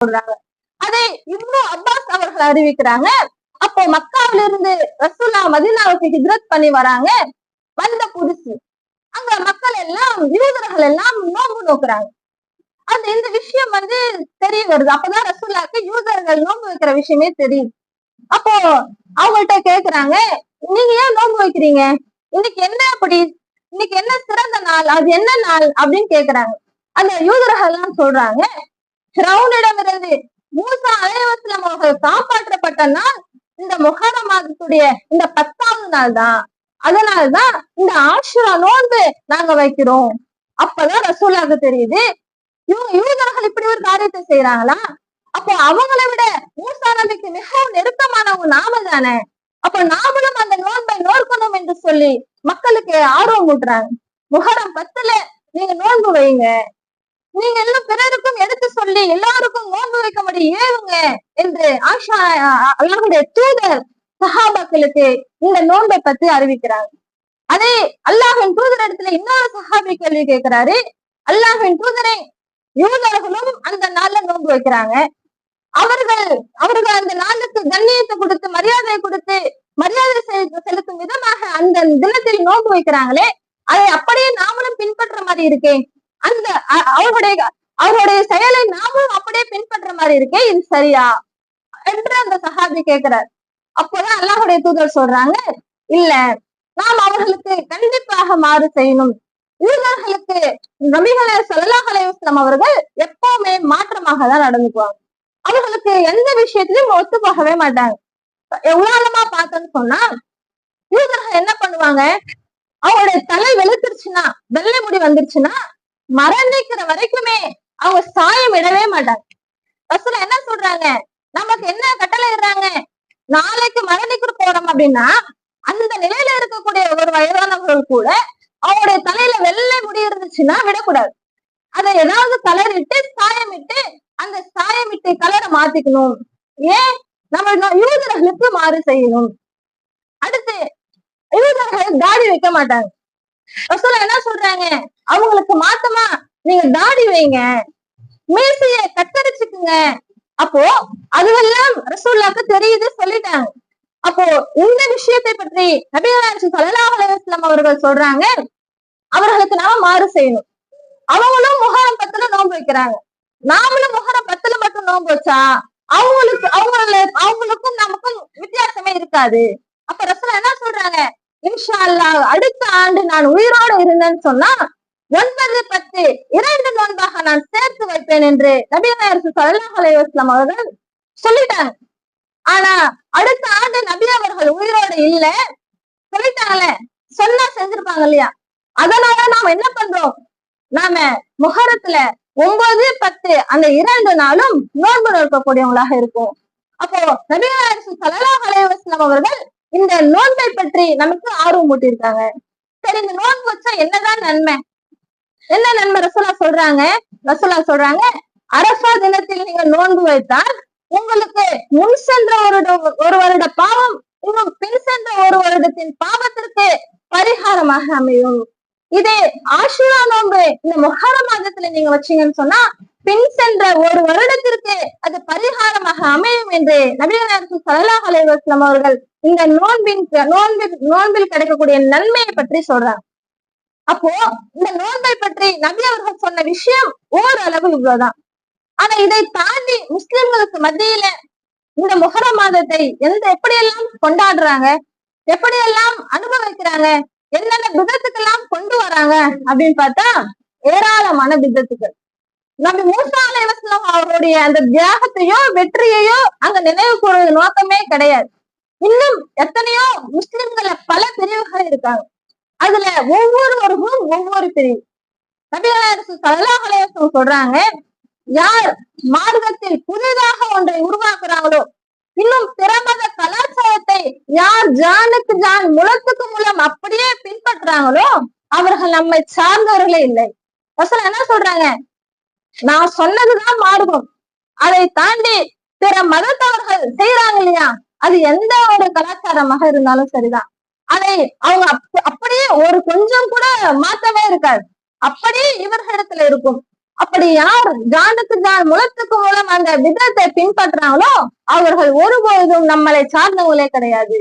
சொல்றாங்க. அதை இப்னு அப்பாஸ் அவர்கள் அறிவிக்கிறாங்க. அப்போ மக்காவில இருந்து ரசூலுல்லாஹ் மதீனாவுக்கு ஹிஜ்ரத் பண்ணி வராங்க. வந்த புதுசு அங்க மக்கள் எல்லாம் யூதர்கள் எல்லாம் நோன்பு நோக்குறாங்க. அந்த இந்த விஷயம் தெரிய வருது. அப்பதான் ரசூலுல்லாஹ்க்கு யூதர்கள் நோன்பு வைக்கிற விஷயமே தெரியுது. அப்போ அவங்கள்ட்ட கேக்குறாங்க, நீங்க ஏன் நோன்பு வைக்கிறீங்க? இன்னைக்கு என்ன அப்படி? இன்னைக்கு என்ன சிறந்த நாள்? அது என்ன நாள் அப்படின்னு கேக்குறாங்க. அந்த யூதர்கள் எல்லாம் சொல்றாங்க, ஃபிரௌனிடமிருந்து மூசா அலைஹிஸ்ஸலாம் அவர்கள் காப்பாற்றப்பட்ட நாள் இந்த முஹர்ரம் மாதத்துடைய இந்த 10வது நாள் தான். அதனாலதான் இந்த ஆஷுரா நோன்பு நாங்க வைக்கிறோம். அப்பதான் ரசூலுல்லாஹ்க்கு தெரியுது, யூதர்கள் இப்படி ஒரு காரியத்தை செய்யறாங்களா? அப்போ அவங்களை விட மூசா நபிக்கு மிகவும் நெருக்கமானவங்க நாம தானே. அப்ப நாமளும் அந்த நோன்பை நோக்கணும் என்று சொல்லி மக்களுக்கு ஆர்வம் ஊட்டுறாங்க. முஹர்ரம் 10ல நீங்க நோன்பு வைங்க, நீங்க எல்லாம் பிறருக்கும் எடுத்து சொல்லி எல்லாருக்கும் நோன்பு வைக்கும்படி ஏவுங்க என்று அல்லாஹ்வுடைய தூதர் சஹாபாக்களுக்கு இந்த நோன்பை பத்தி அறிவிக்கிறாங்க. அதே அல்லாஹ்வின் தூதர் இடத்துல இன்னொரு சஹாபி கேள்வி கேட்கிறாரு, அல்லாஹ்வின் தூதரை, யூதர்களும் அந்த நாள்ல நோன்பு வைக்கிறாங்க. அவர்கள் அந்த நாளுக்கு கண்ணியத்தை கொடுத்து மரியாதை செலுத்தும் விதமாக அந்த தினத்தில் நோன்பு வைக்கிறாங்களே, அதை அப்படியே நாமளும் பின்பற்ற மாதிரி இருக்கே. அந்த அவருடைய செயலை நாமும் அப்படியே பின்பற்ற மாதிரி இருக்கே, இது சரியா என்று அந்த சஹாபி கேட்கிறார். அப்போதான் அல்லாஹ்வுடைய தூதர் சொல்றாங்க, இல்ல, நாம் அவர்களுக்கு கண்டிப்பாக மாறு செய்யணும். யூதர்களுக்கு நபிகள் ஸல்லல்லாஹு அலைஹி வஸல்லம் அவர்கள் எப்பவுமே மாற்றமாக தான் நடந்துக்குவாங்க. அவர்களுக்கு எந்த விஷயத்திலும் ஒத்து போகவே மாட்டாங்க. உதாரணமா பார்த்தோன்னு சொன்னா, யூதர்கள் என்ன பண்ணுவாங்க, அவங்களுடைய தலை வெளுத்துருச்சுன்னா, வெள்ளை முடி வந்துருச்சுன்னா மரணிக்கிற வரைக்குமே அவங்க சாயம் இடவே மாட்டாங்க. ரசூலுல்லாஹ் என்ன சொல்றாங்க, நமக்கு என்ன கட்டளை இடுறாங்க, நாளைக்கு மரணிக்கிற போறோம் அப்படின்னா அந்த நிலையில இருக்கக்கூடிய ஒரு வயதானவர்கள் கூட அவங்களுடைய தலையில வெள்ளை முடி இருந்துச்சுன்னா விடக்கூடாது. அதை ஏதாவது கலரிட்டு சாயமிட்டு அந்த சாயமிட்டு கலரை மாத்திக்கணும். ஏன்? நம்ம யூதர்களுக்கு மாறு செய்யணும். அடுத்து யூதர்கள் தாடி வைக்க மாட்டாங்க. ரசூலுல்லாஹ் என்ன சொல்றாங்க, அவங்களுக்கு மாத்தமா நீங்க தாடி வைங்க, மீசைய கத்தரிச்சுக்குங்க. அப்போ அதுவெல்லாம் ரசூலுல்லாஹ்க்கு தெரியுது, சொல்லிட்டாங்க. அப்போ இந்த விஷயத்தை பற்றி நபிகள் ஸல்லல்லாஹு அலைஹி வஸல்லம் அவர்கள் சொல்றாங்க, அவர்களுக்கு நாம மாறு செய்யணும். அவங்களும் முஹர்ரம் 10ல நோன்பு வைக்கிறாங்க, நாமளும் முஹர்ரம் 10ல மட்டும் நோன்பு வச்சா அவங்களுக்கும் நமக்கும் வித்தியாசமே இருக்காது. அப்ப ரசூலுல்லாஹ் என்ன சொல்றாங்க, இன்ஷா அல்லாஹ் அடுத்த ஆண்டு நான் உயிரோடு இருந்தேன்னு சொன்னா 9, 10 2 நோன்பாக நான் சேர்த்து வைப்பேன் என்று நபிகள் ஸல்லல்லாஹு அலைஹி வஸல்லம் அவர்கள் சொல்லிட்டாங்க. ஆனா அடுத்த ஆண்டு நபி அவர்கள் உயிரோடு இல்ல, சொல்லிட்டாங்களே, சொன்னா செஞ்சிருப்பாங்க இல்லையா? அதனால நாம என்ன பண்றோம், நாம முஹர்ரத்துல 9, 10 அந்த 2 நாளும் நோன்பு நோக்கக்கூடியவங்களாக இருக்கும். அப்போ நபிகள் ஸல்லல்லாஹு அலைஹி வஸல்லம் அவர்கள் இந்த நோன்பை பற்றி நமக்கு ஆர்வம் ஊட்டியிருக்காங்க. சரி, இந்த நோன்பு வச்சா என்னதான் நன்மை, என்ன நன்மை ரசூலுல்லாஹ் சொல்றாங்க, அரஃபா தினத்தில் நீங்க நோன்பு வைத்தால் உங்களுக்கு முன் சென்ற ஒரு வருட பாவம் இன்னும் பின் சென்ற ஒரு வருடத்தின் பாவத்திற்கு பரிகாரமாக அமையும். இதே ஆஷுரா நோன்பு இந்த முஹர்ரம் மாதத்துல நீங்க வச்சீங்கன்னு சொன்னா பின் சென்ற ஒரு வருடத்திற்கு அது பரிகாரமாக அமையும் என்று நபிகள் ஸல்லல்லாஹு அலைஹி வஸல்லம் அவர்கள் இந்த நோன்பில் கிடைக்கக்கூடிய நன்மையை பற்றி சொல்றாங்க. அப்போ இந்த நோன்பை பற்றி நபி அவர்கள் சொன்ன விஷயம் ஓரளவு இவ்வளவுதான். ஆனா இதை தாண்டி முஸ்லிம்களுக்கு மத்தியில இந்த முஹர்ரம் மாதத்தை எப்படியெல்லாம் கொண்டாடுறாங்க, எப்படியெல்லாம் அனுபவிக்கிறாங்க, என்னென்ன பிதத்துக்கெல்லாம் கொண்டு வராங்க அப்படின்னு பார்த்தா ஏராளமான பிதத்துக்கள். நபி மூசா அலைஹிஸ்ஸலாம் அவருடைய அந்த தியாகத்தையோ வெற்றியையோ அங்க நினைவு கூறுவது நோக்கமே கிடையாது. இன்னும் எத்தனையோ முஸ்லிம்கள பல பிரிவுகள் இருக்காங்க, அதுல ஒவ்வொருவருக்கும் ஒவ்வொரு பிரிவு. நபிகள் ஸல்லல்லாஹு அலைஹி வஸல்லம் சொல்றாங்க, யார் மார்க்கத்தில் புதிதாக ஒன்றை உருவாக்குறாங்களோ, இன்னும் பிறமத கலாச்சாரத்தை யார் ஜானுக்கு ஜான் முலத்துக்கு மூலம் அப்படியே பின்பற்றாங்களோ அவர்கள் நம்மை சார்ந்தவர்களே இல்லை. ரசூலுல்லாஹ் என்ன சொல்றாங்க, நான் சொன்னதுதான் மார்க்கம், அதை தாண்டி பிற மதத்தவர்கள் செய்யறாங்க இல்லையா, அது எந்த ஒரு கலாச்சாரமாக இருந்தாலும் சரிதான், அதை அவங்க அப்படியே ஒரு கொஞ்சம் கூட மாற்றமே இருக்காது, அப்படியே இவர்களிடத்துல இருக்கும். அப்படி யார் ஜானுக்கு ஜான் முழத்துக்கு மூலம் அந்த விதத்தை பின்பற்றாங்களோ அவர்கள் ஒருபொழுதும் நம்மளை சார்ந்தவங்களே கிடையாது.